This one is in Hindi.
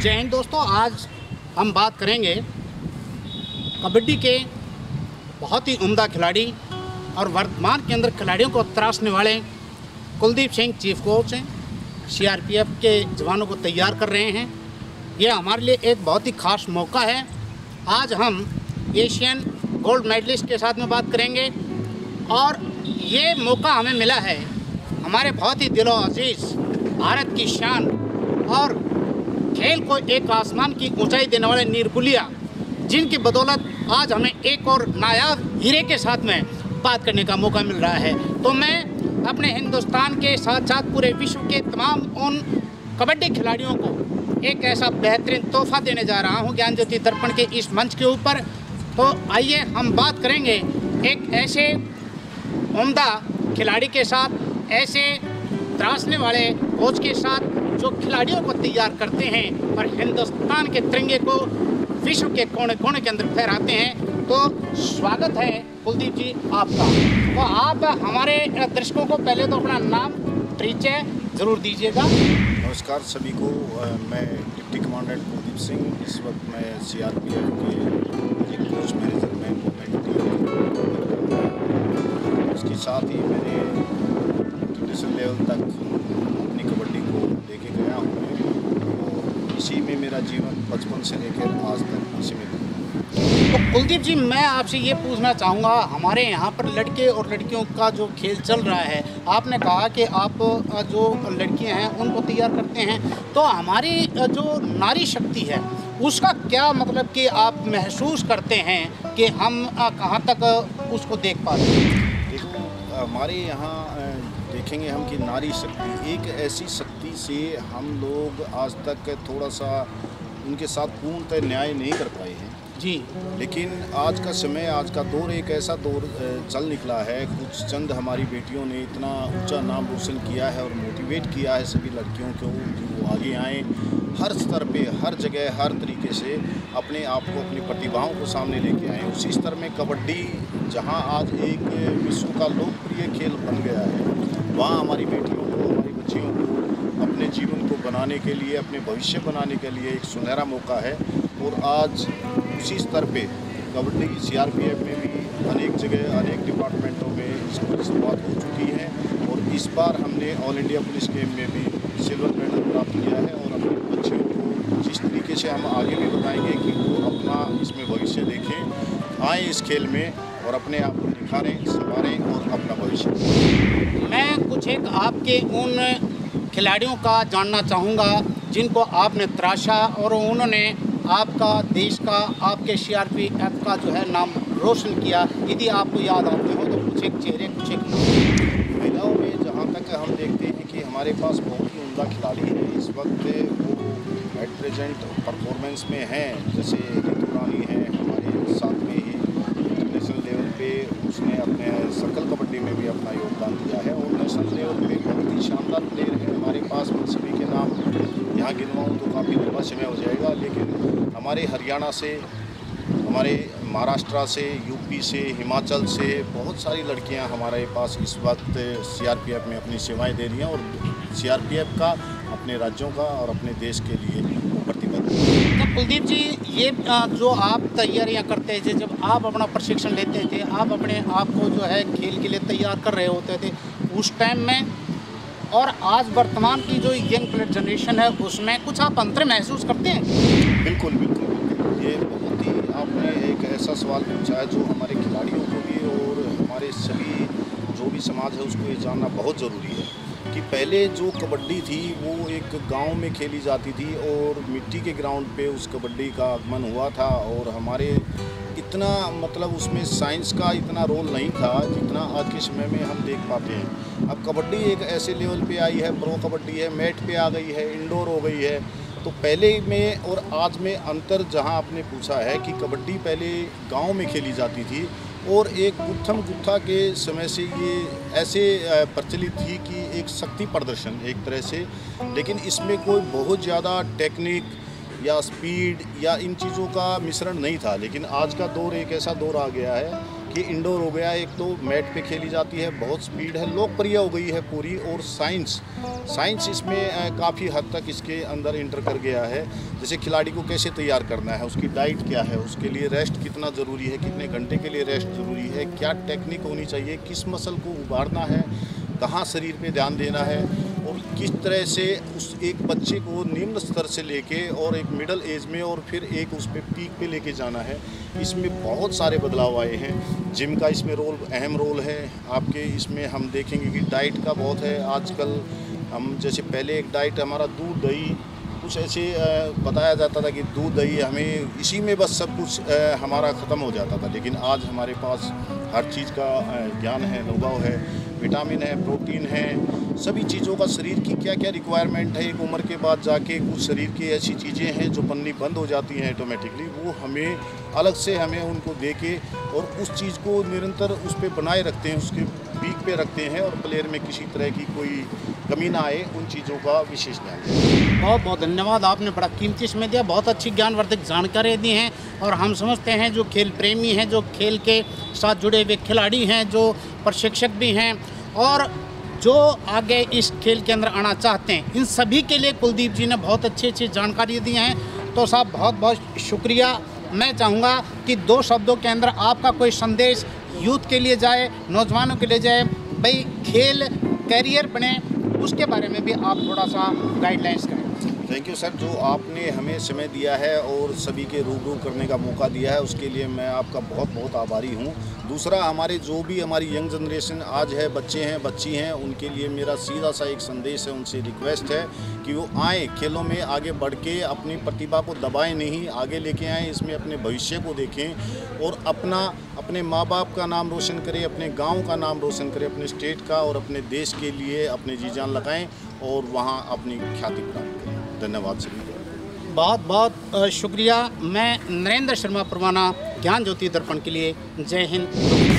जय हिंद दोस्तों। आज हम बात करेंगे कबड्डी के बहुत ही उम्दा खिलाड़ी और वर्तमान के अंदर खिलाड़ियों को तराशने वाले कुलदीप सिंह चीफ कोच हैं। सीआरपीएफ के जवानों को तैयार कर रहे हैं। यह हमारे लिए एक बहुत ही खास मौका है। आज हम एशियन गोल्ड मेडलिस्ट के साथ में बात करेंगे और ये मौका हमें मिला है हमारे बहुत ही दिलो अजीज़ भारत की शान और खेल को एक आसमान की ऊंचाई देने वाले नीरपुलिया, जिनकी बदौलत आज हमें एक और नायाब हीरे के साथ में बात करने का मौका मिल रहा है। तो मैं अपने हिंदुस्तान के साथ साथ पूरे विश्व के तमाम उन कबड्डी खिलाड़ियों को एक ऐसा बेहतरीन तोहफा देने जा रहा हूं ज्ञान ज्योति दर्पण के इस मंच के ऊपर। तो आइए हम बात करेंगे एक ऐसे उम्दा खिलाड़ी के साथ, ऐसे तराशने वाले कोच के साथ जो खिलाड़ियों को तैयार करते हैं और हिंदुस्तान के तिरंगे को विश्व के कोने कोने के अंदर फहराते हैं। तो स्वागत है कुलदीप जी आपका। तो आप हमारे दर्शकों को पहले तो अपना नाम परिचय ज़रूर दीजिएगा। नमस्कार सभी को। मैं डिप्टी कमांडेंट कुलदीप सिंह। इस वक्त मैं सीआरपीएफ के एक कोच मैनेजर में उसके साथ ही मैंने इंटरनेशनल लेवल तक अपनी कबड्डी को लेके गया हूँ और इसी में मेरा जीवन बचपन से लेकर आज तक इसी में। तो कुलदीप जी, मैं आपसे ये पूछना चाहूँगा, हमारे यहाँ पर लड़के और लड़कियों का जो खेल चल रहा है, आपने कहा कि आप जो लड़कियाँ हैं उनको तैयार करते हैं, तो हमारी जो नारी शक्ति है उसका क्या मतलब कि आप महसूस करते हैं कि हम कहाँ तक उसको देख पा रहे हैं? देखो, हमारे यहाँ देखेंगे हम कि नारी शक्ति एक ऐसी शक्ति से हम लोग आज तक थोड़ा सा उनके साथ पूर्णतः न्याय नहीं कर पाए हैं जी। लेकिन आज का समय, आज का दौर एक ऐसा दौर चल निकला है। कुछ चंद हमारी बेटियों ने इतना ऊंचा नाम रोशन किया है और मोटिवेट किया है सभी लड़कियों को कि वो आगे आएँ, हर स्तर पे, हर जगह, हर तरीके से अपने आप को, अपनी प्रतिभाओं को सामने लेके आएँ। उसी स्तर में कबड्डी जहां आज एक विश्व का लोकप्रिय खेल बन गया है, वहाँ हमारी बेटियों को, हमारी बच्चियों को अपने जीवन को बनाने के लिए, अपने भविष्य बनाने के लिए एक सुनहरा मौका है। और आज उसी स्तर पे कबड्डी सीआरपीएफ में भी अनेक जगह, अनेक डिपार्टमेंटों में इसकी शुरुआत हो चुकी है और इस बार हमने ऑल इंडिया पुलिस गेम में भी सिल्वर मेडल प्राप्त किया है। और अपने बच्चों को जिस तरीके से हम आगे भी बताएंगे कि वो अपना इसमें भविष्य देखें, आए इस खेल में और अपने आप को निखारें, संवारें और अपना भविष्य। मैं कुछ एक आपके उन खिलाड़ियों का जानना चाहूँगा जिनको आपने तराशा और उन्होंने आपका, देश का, आपके सीआरपीएफ का जो है नाम रोशन किया। यदि आपको याद आते हो तो कुछ एक चेहरे, कुछ एक नाम। महिलाओं में जहाँ तक हम देखते हैं कि हमारे पास बहुत ही उम्दा खिलाड़ी हैं इस वक्त, वो एट प्रेजेंट परफॉर्मेंस में हैं। जैसे ऋतु रानी है हमारे साथ में ही इंटरनेशनल लेवल पे उसने अपने सर्कल कबड्डी में भी अपना योगदान दिया है और नेशनल लेवल पे बहुत ही शानदार प्लेयर है हमारे पास। मैं सभी के नाम यहाँ गिनवाऊँ तो काफ़ी लंबा समय हो जाएगा, लेकिन हमारे हरियाणा से, हमारे महाराष्ट्र से, यूपी से, हिमाचल से बहुत सारी लड़कियां हमारे पास इस वक्त सीआरपीएफ में अपनी सेवाएं दे रही हैं और सीआरपीएफ का अपने राज्यों का और अपने देश के लिए प्रतिबद्ध है। तो कुलदीप जी, ये जो आप तैयारियां करते थे, जब आप अपना प्रशिक्षण लेते थे, आप अपने आप को जो है खेल के लिए तैयार कर रहे होते थे उस टाइम में और आज वर्तमान की जो यंग जनरेशन है उसमें कुछ आप अंतर महसूस करते हैं? बिल्कुल बिल्कुल, ये बहुत ही आपने एक ऐसा सवाल पूछा है जो हमारे खिलाड़ियों को भी और हमारे सभी जो भी समाज है उसको ये जानना बहुत ज़रूरी है कि पहले जो कबड्डी थी वो एक गांव में खेली जाती थी और मिट्टी के ग्राउंड पे उस कबड्डी का आगमन हुआ था और हमारे इतना मतलब उसमें साइंस का इतना रोल नहीं था जितना आज के समय में हम देख पाते हैं। अब कबड्डी एक ऐसे लेवल पे आई है, प्रो कबड्डी है, मैट पे आ गई है, इंडोर हो गई है। तो पहले में और आज में अंतर जहां आपने पूछा है कि कबड्डी पहले गांव में खेली जाती थी और एक गुत्थम गुत्था के समय से ये ऐसे प्रचलित थी कि एक शक्ति प्रदर्शन एक तरह से, लेकिन इसमें कोई बहुत ज़्यादा टेक्निक या स्पीड या इन चीज़ों का मिश्रण नहीं था। लेकिन आज का दौर एक ऐसा दौर आ गया है कि इंडोर हो गया, एक तो मैट पे खेली जाती है, बहुत स्पीड है, लोकप्रिय हो गई है पूरी। और साइंस इसमें काफ़ी हद तक इसके अंदर इंटर कर गया है। जैसे खिलाड़ी को कैसे तैयार करना है, उसकी डाइट क्या है, उसके लिए रेस्ट कितना ज़रूरी है, कितने घंटे के लिए रेस्ट ज़रूरी है, क्या टेक्निक होनी चाहिए, किस मसल को उभारना है, कहाँ शरीर पे ध्यान देना है, और किस तरह से उस एक बच्चे को निम्न स्तर से लेके और एक मिडिल एज में और फिर एक उस पे पीक पे लेके जाना है। इसमें बहुत सारे बदलाव आए हैं। जिम का इसमें अहम रोल है आपके। इसमें हम देखेंगे कि डाइट का बहुत है आजकल। हम जैसे पहले एक डाइट हमारा दूध दही कुछ ऐसे बताया जाता था कि दूध दही हमें इसी में बस सब कुछ हमारा ख़त्म हो जाता था, लेकिन आज हमारे पास हर चीज़ का ज्ञान है, अनुभव है, विटामिन है, प्रोटीन है, सभी चीज़ों का शरीर की क्या क्या रिक्वायरमेंट है। एक उम्र के बाद जाके कुछ शरीर की ऐसी चीज़ें हैं जो बननी बंद हो जाती हैं ऑटोमेटिकली, वो हमें अलग से हमें उनको दे के और उस चीज़ को निरंतर उस पर बनाए रखते हैं, उसके पीक पे रखते हैं और प्लेयर में किसी तरह की कोई कमी ना आए, उन चीज़ों का विशेष ध्यान दें। बहुत बहुत धन्यवाद, आपने बड़ा कीमती समय दिया, बहुत अच्छी ज्ञानवर्धक जानकारी दी हैं। और हम समझते हैं जो खेल प्रेमी हैं, जो खेल के साथ जुड़े हुए खिलाड़ी हैं, जो प्रशिक्षक भी हैं और जो आगे इस खेल के अंदर आना चाहते हैं, इन सभी के लिए कुलदीप जी ने बहुत अच्छी जानकारी दी हैं। तो साहब बहुत बहुत शुक्रिया। मैं चाहूँगा कि 2 शब्दों के अंदर आपका कोई संदेश यूथ के लिए जाए, नौजवानों के लिए जाए, भाई खेल कैरियर बने, उसके बारे में भी आप थोड़ा सा गाइडलाइंस करें। थैंक यू सर, जो आपने हमें समय दिया है और सभी के रूबरू करने का मौका दिया है, उसके लिए मैं आपका बहुत बहुत आभारी हूँ। दूसरा, हमारे जो भी हमारी यंग जनरेशन आज है, बच्चे हैं, बच्ची हैं, उनके लिए मेरा सीधा सा एक संदेश है, उनसे रिक्वेस्ट है कि वो आएँ, खेलों में आगे बढ़ के अपनी प्रतिभा को दबाएं नहीं, आगे लेके आएँ, इसमें अपने भविष्य को देखें और अपने माँ बाप का नाम रोशन करें, अपने गाँव का नाम रोशन करें, अपने स्टेट का और अपने देश के लिए अपने जी जान लगाएँ और वहाँ अपनी ख्याति प्राप्त करें। धन्यवाद सभी को। बहुत बहुत शुक्रिया। मैं नरेंद्र शर्मा परवाना, ज्ञान ज्योति दर्पण के लिए। जय हिंद।